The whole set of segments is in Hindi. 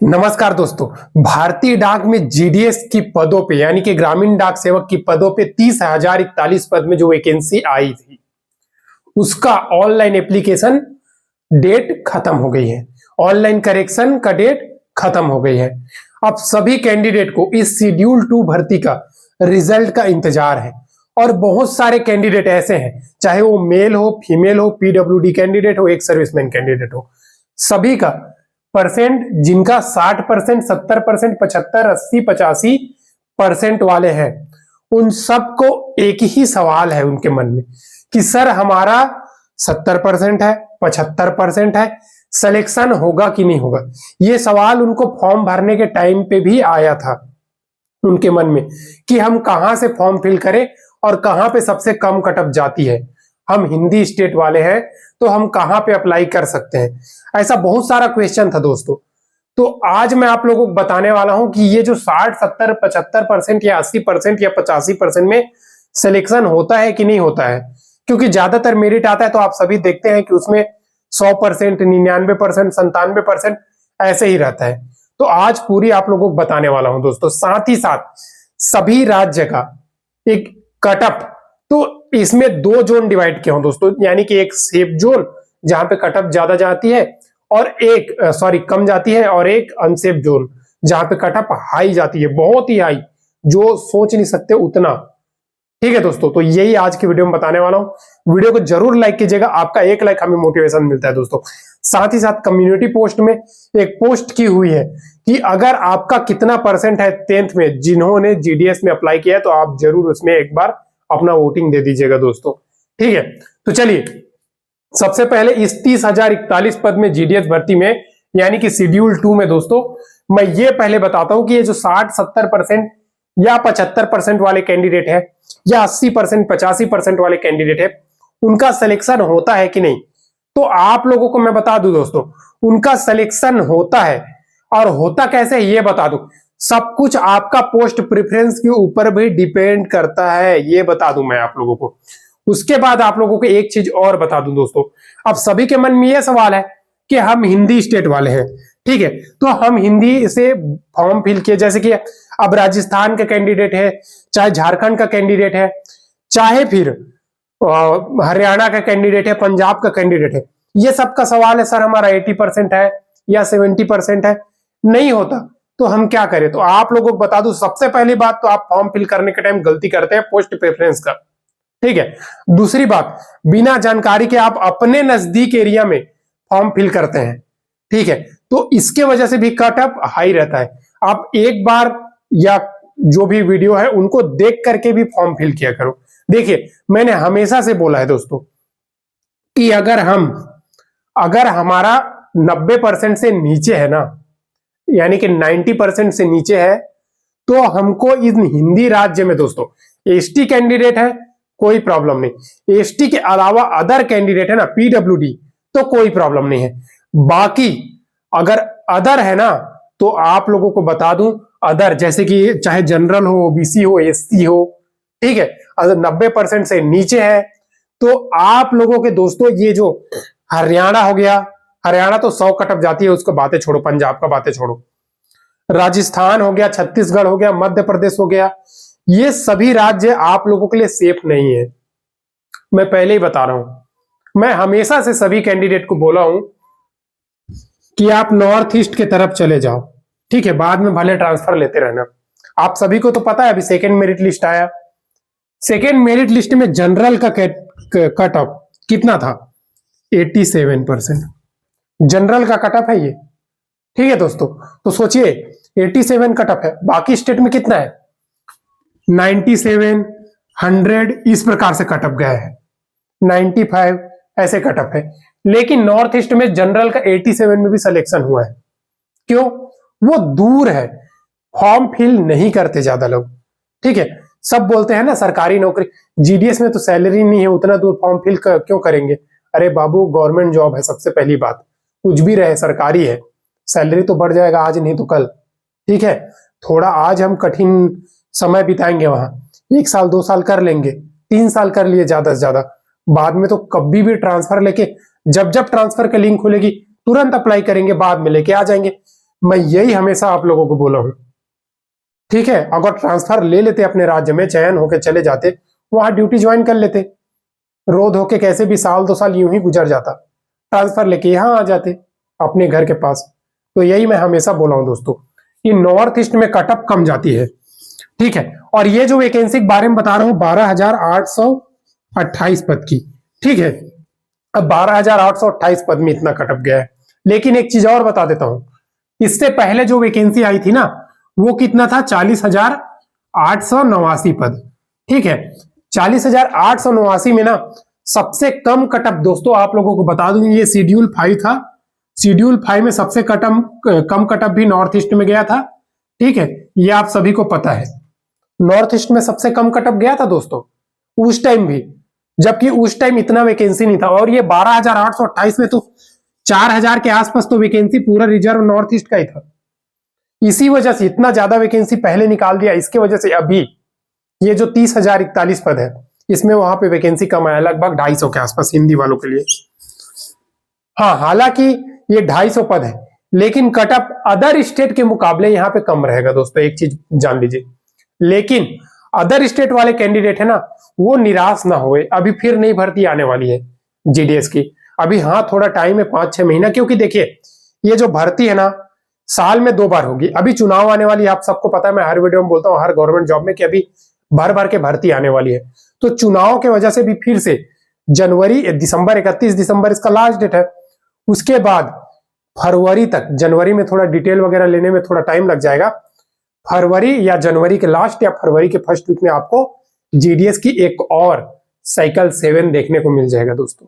नमस्कार दोस्तों। भारतीय डाक में जीडीएस की पदों पे यानी कि ग्रामीण डाक सेवक की पदों पे 30,041 पद में जो वैकेंसी आई थी उसका ऑनलाइन एप्लीकेशन डेट खत्म हो गई है। ऑनलाइन करेक्शन का डेट खत्म हो गई है। अब सभी कैंडिडेट को इस शेड्यूल 2 भर्ती का रिजल्ट का इंतजार है और बहुत सारे कैंडिडेट ऐसे हैं, चाहे वो मेल हो, फीमेल हो, पीडब्ल्यूडी कैंडिडेट हो, एक सर्विसमैन कैंडिडेट हो, सभी का परसेंट जिनका 60%, 70%, 75%, 80%, 85% वाले हैं, उन सबको एक ही सवाल है उनके मन में कि सर हमारा 70% है, 75% है, सिलेक्शन होगा कि नहीं होगा। ये सवाल उनको फॉर्म भरने के टाइम पे भी आया था उनके मन में कि हम कहां से फॉर्म फिल करें और कहां पे सबसे कम कटअप जाती है। हम हिंदी स्टेट वाले हैं तो हम कहां पे अप्लाई कर सकते हैं, ऐसा बहुत सारा क्वेश्चन था दोस्तों। तो आज मैं आप लोगों को बताने वाला हूं कि ये जो 60, 70, 75% या 80% या 85% में सिलेक्शन होता है कि नहीं होता है, क्योंकि ज्यादातर मेरिट आता है तो आप सभी देखते हैं कि उसमें 100%, 99%, 97% ऐसे ही रहता है। तो आज पूरी आप लोगों को बताने वाला हूं दोस्तों। साथ ही साथ सभी राज्य का एक कटअप, तो इसमें दो जोन डिवाइड किया हूं दोस्तों, यानी कि एक सेफ जोन जहां पे कटअप ज्यादा जाती है और एक कम जाती है, और एक अनसेफ जोन जहां पे कटअप हाई जाती है, बहुत ही हाई, जो सोच नहीं सकते उतना। ठीक है दोस्तों, तो यही आज की वीडियो में बताने वाला हूं। वीडियो को जरूर लाइक कीजिएगा, आपका एक लाइक हमें मोटिवेशन मिलता है दोस्तों। साथ ही साथ कम्युनिटी पोस्ट में एक पोस्ट की हुई है कि अगर आपका कितना परसेंट है 10th में जिन्होंने जीडीएस में अप्लाई किया है तो आप जरूर उसमें एक बार अपना वोटिंग दे दीजिएगा दोस्तों। ठीक है, तो चलिए सबसे पहले इस 30,041 पद में जीडीएस भर्ती में यानी कि शेड्यूल 2 में दोस्तों मैं ये पहले बताता हूं कि ये जो 60, 70% या 75% वाले कैंडिडेट है या 80%, 85% वाले कैंडिडेट है, उनका सिलेक्शन होता है कि नहीं। तो आप लोगों को मैं बता दूं दोस्तों, उनका सिलेक्शन होता है, और होता कैसे ये बता दूं। सब कुछ आपका पोस्ट प्रेफरेंस के ऊपर भी डिपेंड करता है, ये बता दूं मैं आप लोगों को। उसके बाद आप लोगों को एक चीज और बता दूं दोस्तों, अब सभी के मन में यह सवाल है कि हम हिंदी स्टेट वाले हैं, ठीक है, तो हम हिंदी से फॉर्म फिल किए, जैसे कि अब राजस्थान का कैंडिडेट है, चाहे झारखंड का कैंडिडेट है, चाहे फिर हरियाणा का कैंडिडेट है, पंजाब का कैंडिडेट है, ये सबका सवाल है सर हमारा 80% है या 70% है, नहीं होता तो हम क्या करें। तो आप लोगों को बता दूं, सबसे पहली बात तो आप फॉर्म फिल करने के टाइम गलती करते हैं पोस्ट प्रेफरेंस का, ठीक है। दूसरी बात, बिना जानकारी के आप अपने नजदीक एरिया में फॉर्म फिल करते हैं, ठीक है, तो इसके वजह से भी कटअप हाई रहता है। आप एक बार या जो भी वीडियो है उनको देख करके भी फॉर्म फिल किया करो। देखिए मैंने हमेशा से बोला है दोस्तों कि अगर हमारा 90% से नीचे है ना, यानी कि 90% से नीचे है, तो हमको इन हिंदी राज्य में दोस्तों एसटी कैंडिडेट है कोई प्रॉब्लम नहीं, एसटी के अलावा अदर कैंडिडेट है ना, पीडब्ल्यूडी, तो कोई प्रॉब्लम नहीं है। बाकी अगर अदर है ना, तो आप लोगों को बता दूं, अदर जैसे कि चाहे जनरल हो, ओबीसी हो, एससी हो, ठीक है, अगर 90% से नीचे है तो आप लोगों के दोस्तों ये जो हरियाणा हो गया, हरियाणा तो 100 कटअप जाती है, उसको बातें छोड़ो, पंजाब का बातें छोड़ो, राजस्थान हो गया, छत्तीसगढ़ हो गया, मध्य प्रदेश हो गया, ये सभी राज्य आप लोगों के लिए सेफ नहीं है। मैं पहले ही बता रहा हूं, मैं हमेशा से सभी कैंडिडेट को बोला हूं कि आप नॉर्थ ईस्ट के तरफ चले जाओ, ठीक है, बाद में भले ट्रांसफर लेते रहना। आप सभी को तो पता है अभी सेकेंड मेरिट लिस्ट आया, सेकेंड मेरिट लिस्ट में जनरल का कट ऑफ कितना था, 87%। जनरल का कट ऑफ है ये, ठीक है दोस्तों। तो सोचिए 87 कट ऑफ है, बाकी स्टेट में कितना है, 97, 100, इस प्रकार से कट ऑफ गया है, 95 ऐसे कट ऑफ है। लेकिन नॉर्थ ईस्ट में जनरल का 87 में भी सिलेक्शन हुआ है। क्यों? वो दूर है, फॉर्म फिल नहीं करते ज्यादा लोग, ठीक है। सब बोलते हैं ना सरकारी नौकरी, जीडीएस में तो सैलरी नहीं है, उतना दूर फॉर्म फिल क्यों करेंगे। अरे बाबू, गवर्नमेंट जॉब है, सबसे पहली बात, कुछ भी रहे सरकारी है, सैलरी तो बढ़ जाएगा आज नहीं तो कल, ठीक है। थोड़ा आज हम कठिन समय बिताएंगे वहां, 1 साल 2 साल कर लेंगे, 3 साल कर लिए ज्यादा से ज्यादा, बाद में तो कभी भी ट्रांसफर लेके जब ट्रांसफर का लिंक खुलेगी तुरंत अप्लाई करेंगे, बाद में लेके आ जाएंगे। मैं यही हमेशा आप लोगों को बोला हूं। ठीक है, अगर ट्रांसफर ले लेते अपने राज्य में, चयन होके चले जाते, वहां ड्यूटी ज्वाइन कर लेते, रोध होके कैसे भी साल 2 साल यूं ही गुजर जाता, ट्रांसफर लेके यहां आ जाते अपने घर के पास। तो यही मैं हमेशा बोला हूं दोस्तों कि नॉर्थ ईस्ट में कटअप कम जाती है। ठीक है, और ये जो वैकेंसी के बारे में बता रहा हूं 12,828 पद की। ठीक है, अब 12,828 पद में इतना कटअप गया है। लेकिन एक चीज और बता देता हूं, इससे पहले जो वैकेंसी आई थी ना, वो कितना था, 40,889 पद। ठीक है, 40,889 में ना सबसे कम कटअप दोस्तों आप लोगों को बता दूं, ये शेड्यूल 5 था। शेड्यूल 5 में सबसे कम कटअप भी नॉर्थ ईस्ट में गया था। ठीक है, ये आप सभी को पता है, नॉर्थ ईस्ट में सबसे कम कटअप गया था दोस्तों उस टाइम भी, जबकि उस टाइम इतना वैकेंसी नहीं था। और ये 12,828 में तो 4,000 के आसपास तो वैकेंसी पूरा रिजर्व नॉर्थ ईस्ट का ही था। इसी वजह से इतना ज्यादा वैकेंसी पहले निकाल दिया, इसके वजह से अभी ये जो 30,041 पद है, इसमें वहां पे वैकेंसी कम आया, लगभग 250 के आसपास हिंदी वालों के लिए। हाँ, हालांकि ये 250 पद है, लेकिन कटअप अदर स्टेट के मुकाबले यहाँ पे कम रहेगा दोस्तों, एक चीज जान लीजिए। लेकिन अदर स्टेट वाले कैंडिडेट है ना, वो निराश ना हुए, अभी फिर नई भर्ती आने वाली है जीडीएस की। अभी हाँ थोड़ा टाइम है, 5-6 महीना, क्योंकि देखिए ये जो भर्ती है ना साल में 2 बार होगी। अभी चुनाव आने वाली है, आप सबको पता है, मैं हर वीडियो में बोलता हूँ हर गवर्नमेंट जॉब में कि अभी भर भर के भर्ती आने वाली है। तो चुनाव के वजह से भी फिर से दिसंबर 31 दिसंबर इसका लास्ट डेट है। उसके बाद फरवरी तक, जनवरी में थोड़ा डिटेल वगैरह लेने में थोड़ा टाइम लग जाएगा, फरवरी या जनवरी के लास्ट या फरवरी के फर्स्ट वीक में आपको जीडीएस की एक और साइकिल 7 देखने को मिल जाएगा दोस्तों।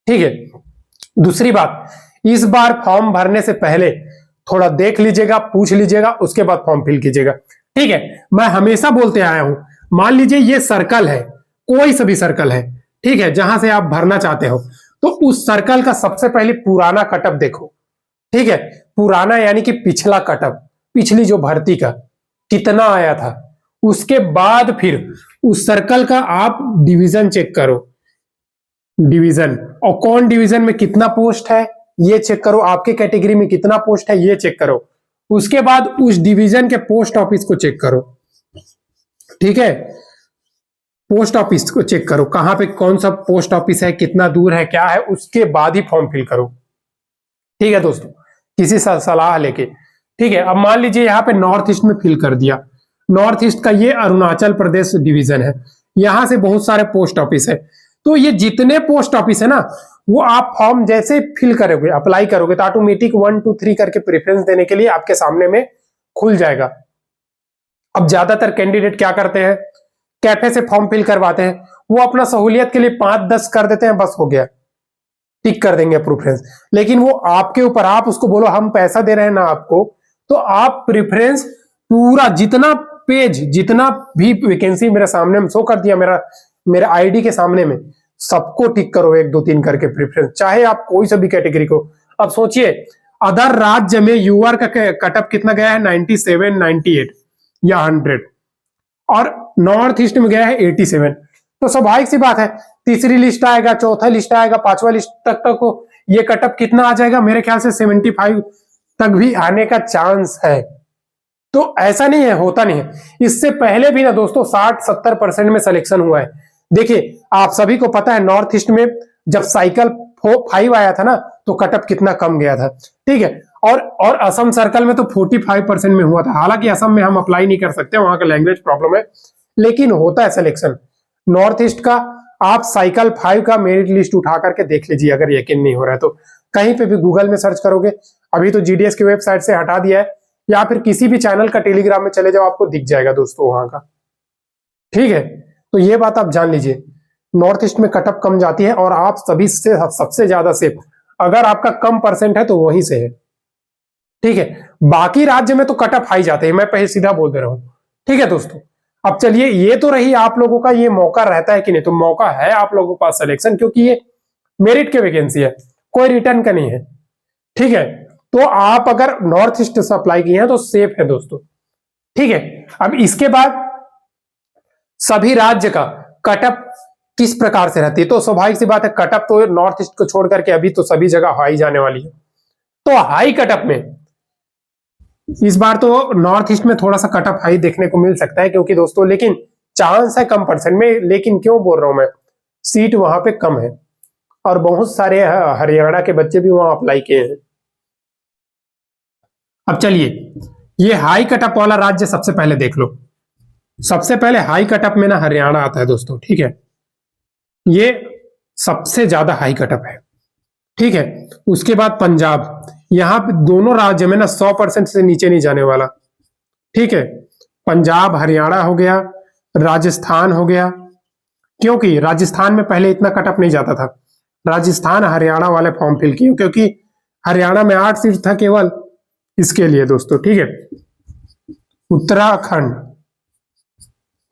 ठीक है, दूसरी बात, इस बार फॉर्म भरने से पहले थोड़ा देख लीजिएगा, पूछ लीजिएगा, उसके बाद फॉर्म फिल कीजिएगा। ठीक है, मैं हमेशा बोलते आया हूं, मान लीजिए ये सर्कल है, कोई सा भी सर्कल है, ठीक है, जहां से आप भरना चाहते हो, तो उस सर्कल का सबसे पहले पुराना कटअप देखो। ठीक है, पुराना यानी कि पिछला कटअप, पिछली जो भर्ती का कितना आया था, उसके बाद फिर उस सर्कल का आप डिवीजन चेक करो, डिवीजन, और कौन डिवीजन में कितना पोस्ट है ये चेक करो, आपके कैटेगरी में कितना पोस्ट है ये चेक करो, उसके बाद उस डिवीजन के पोस्ट ऑफिस को चेक करो। ठीक है, पोस्ट ऑफिस को चेक करो, कहां पे कौन सा पोस्ट ऑफिस है, कितना दूर है, क्या है, उसके बाद ही फॉर्म फिल करो। ठीक है दोस्तों, किसी से सलाह लेके। ठीक है, अब मान लीजिए यहाँ पे नॉर्थ ईस्ट में फिल कर दिया, नॉर्थ ईस्ट का ये अरुणाचल प्रदेश डिवीजन है, यहां से बहुत सारे पोस्ट ऑफिस है। तो ये जितने पोस्ट ऑफिस है ना, वो आप फॉर्म जैसे फिल करोगे, अप्लाई करोगे, तो ऑटोमेटिक 1 2 3 करके प्रेफरेंस देने के लिए आपके सामने में खुल जाएगा। अब ज्यादातर कैंडिडेट क्या करते हैं, कैफे से फॉर्म फिल करवाते हैं, वो अपना सहूलियत के लिए 5-10 कर देते हैं, बस हो गया, टिक कर देंगे प्रेफरेंस। लेकिन वो आपके ऊपर, आप उसको बोलो हम पैसा दे रहे हैं ना आपको, तो आप प्रेफरेंस पूरा जितना पेज, जितना भी वैकेंसी मेरे सामने में शो कर दिया, मेरा आईडी के सामने में, सबको टिक करो 1 2 3 करके प्रेफरेंस, चाहे आप कोई सा भी कैटेगरी को। अब सोचिए अदर राज्य में यूआर का कटअप कितना गया है, 97 98 या 100, और नॉर्थ ईस्ट में गया है 87। तो स्वाभाविक सी बात है, तीसरी लिस्ट आएगा, चौथा लिस्ट आएगा, 5वां लिस्ट तक को ये कटअप कितना आ जाएगा, मेरे ख्याल से 75 तक भी आने का चांस है। तो ऐसा नहीं है, होता नहीं है, इससे पहले भी ना दोस्तों 60-70% में सिलेक्शन हुआ है। देखिए आप सभी को पता है नॉर्थ ईस्ट में जब साइकिल 5 आया था ना, तो कटअप कितना कम गया था। ठीक है, और असम सर्कल में तो 45% में हुआ था। हालांकि असम में हम अप्लाई नहीं कर सकते, वहां का लैंग्वेज प्रॉब्लम है, लेकिन होता है सिलेक्शन नॉर्थ ईस्ट का। आप साइकिल 5 का मेरिट लिस्ट उठा करके देख लीजिए, अगर यकीन नहीं हो रहा है तो कहीं पे भी गूगल में सर्च करोगे, अभी तो जीडीएस की वेबसाइट से हटा दिया है, या फिर किसी भी चैनल का टेलीग्राम में चले जाओ, आपको दिख जाएगा दोस्तों वहां का। ठीक है, तो ये बात आप जान लीजिए, नॉर्थ ईस्ट में कटअप कम जाती है, और आप सभी से सबसे ज्यादा सेफ अगर आपका कम परसेंट है तो वहीं से है। ठीक है, बाकी राज्य में तो कटअप हाई जाते हैं, मैं पहले सीधा बोल दे रहा हूं। ठीक है दोस्तों, अब चलिए, ये तो रही आप लोगों का, ये मौका रहता है कि नहीं, तो मौका है आप लोगों के पास सिलेक्शन, क्योंकि ये मेरिट के वैकेंसी है, कोई रिटर्न का नहीं है। ठीक है, तो आप अगर नॉर्थ ईस्ट से अप्लाई किए हैं तो सेफ है दोस्तों। ठीक है, अब इसके बाद सभी राज्य का कटअप किस प्रकार से रहती है, तो स्वाभाविक सी बात है, कटअप तो नॉर्थ ईस्ट को छोड़ करके अभी तो सभी जगह हाई जाने वाली है। तो हाई कटअप में इस बार तो नॉर्थ ईस्ट में थोड़ा सा कट ऑफ हाई देखने को मिल सकता है, क्योंकि दोस्तों लेकिन चांस है कम परसेंट में, लेकिन क्यों बोल रहा हूं मैं, सीट वहां पे कम है और बहुत सारे हरियाणा के बच्चे भी वहां अप्लाई किए हैं। अब चलिए ये हाई कटअप वाला राज्य सबसे पहले देख लो। सबसे पहले हाई कटअप में ना हरियाणा आता है दोस्तों, ठीक है, ये सबसे ज्यादा हाई कटअप है, ठीक है। उसके बाद पंजाब, यहां पे दोनों राज्य में ना 100% से नीचे नहीं जाने वाला, ठीक है। पंजाब हरियाणा हो गया, राजस्थान हो गया, क्योंकि राजस्थान में पहले इतना कटअप नहीं जाता था, राजस्थान हरियाणा वाले फॉर्म फिल किए क्योंकि हरियाणा में 8 सीट था केवल, इसके लिए दोस्तों, ठीक है। उत्तराखंड,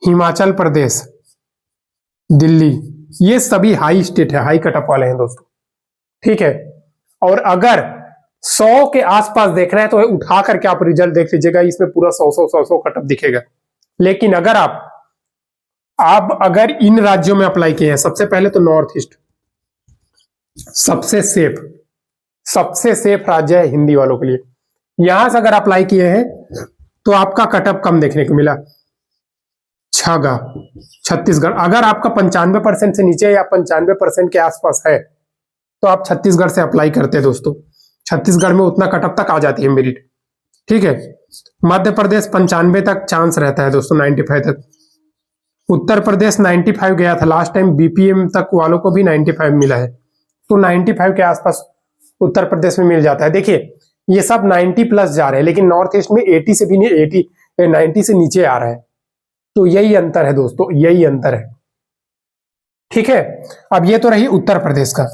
हिमाचल प्रदेश, दिल्ली, ये सभी हाई स्टेट है, हाई कटअप वाले हैं दोस्तों, ठीक है। और अगर 100 के आसपास देखना है तो उठा करके आप रिजल्ट देख लीजिएगा, इसमें पूरा 100 कटअप दिखेगा। लेकिन अगर आप अगर इन राज्यों में अप्लाई किए हैं, सबसे पहले तो नॉर्थ ईस्ट सबसे सेफ राज्य है हिंदी वालों के लिए, यहां से अगर अप्लाई किए हैं तो आपका कटअप कम देखने को मिला। छत्तीसगढ़, अगर आपका 95% से नीचे या 95% के आसपास है तो आप छत्तीसगढ़ से अप्लाई करते हैं दोस्तों, छत्तीसगढ़ में उतना कटअप तक आ जाती है मेरिट, ठीक है। मध्य प्रदेश 95 तक चांस रहता है दोस्तों, 95 तक। उत्तर प्रदेश 95 गया था लास्ट टाइम, बीपीएम तक वालों को भी 95 मिला है, तो 95 के आसपास उत्तर प्रदेश में मिल जाता है। देखिए ये सब 90 प्लस जा रहे हैं, लेकिन नॉर्थ ईस्ट में 80 से भी नहीं, 90 से नीचे आ रहा है, तो यही अंतर है दोस्तों, यही अंतर है, ठीक है। अब ये तो रही उत्तर प्रदेश का।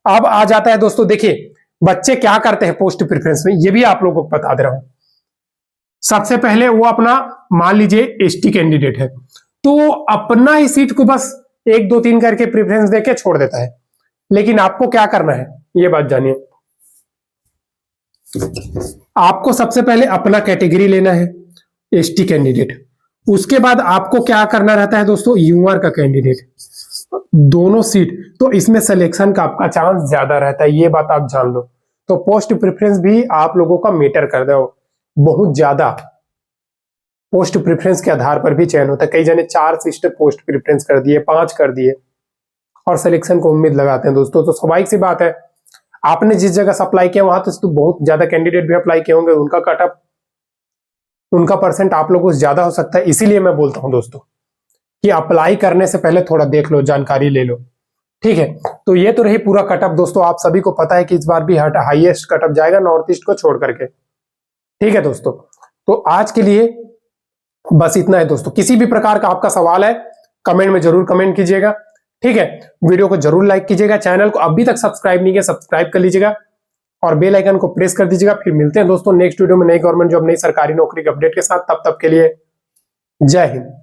अब आ जाता है दोस्तों, देखिए बच्चे क्या करते हैं पोस्ट प्रेफरेंस में, ये भी आप लोगों को बता दे रहा हूं। सबसे पहले वो अपना, मान लीजिए एसटी कैंडिडेट है तो अपना ही सीट को बस 1 2 3 करके प्रेफरेंस देके छोड़ देता है, लेकिन आपको क्या करना है ये बात जानिए। आपको सबसे पहले अपना कैटेगरी लेना है, एसटी कैंडिडेट, उसके बाद आपको क्या करना रहता है दोस्तों, यूआर का कैंडिडेट, दोनों सीट, तो इसमें सिलेक्शन का आपका चांस ज्यादा रहता है, ये बात आप जान लो। तो पोस्ट प्रेफरेंस भी आप लोगों का मैटर कर दो बहुत ज्यादा, पोस्ट प्रेफरेंस के आधार पर भी चयन होता है। कई जने 4 सिस्टर पोस्ट प्रेफरेंस कर दिए, 5 कर दिए और सिलेक्शन को उम्मीद लगाते हैं दोस्तों। तो स्वाभाविक सी बात है, आपने जिस जगह से अप्लाई किया वहां तो बहुत ज्यादा कैंडिडेट भी अप्लाई किए होंगे, उनका कटअप, उनका परसेंट आप लोगों से ज्यादा हो सकता है। इसीलिए मैं बोलता हूं दोस्तों कि अप्लाई करने से पहले थोड़ा देख लो, जानकारी ले लो, ठीक है। तो ये तो रही पूरा कटअप दोस्तों, आप सभी को पता है कि इस बार भी हाईएस्ट कटअप जाएगा नॉर्थ ईस्ट को छोड़ करके, ठीक है दोस्तों। तो आज के लिए बस इतना है दोस्तों। किसी भी प्रकार का आपका सवाल है कमेंट में जरूर कमेंट कीजिएगा, ठीक है। वीडियो को जरूर लाइक कीजिएगा, चैनल को अभी तक सब्सक्राइब नहीं किया सब्सक्राइब कर लीजिएगा और बेल आइकन को प्रेस कर दीजिएगा। फिर मिलते हैं दोस्तों नेक्स्ट वीडियो में नई गवर्नमेंट जॉब, नई सरकारी नौकरी के अपडेट के साथ। तब तक के लिए जय हिंद।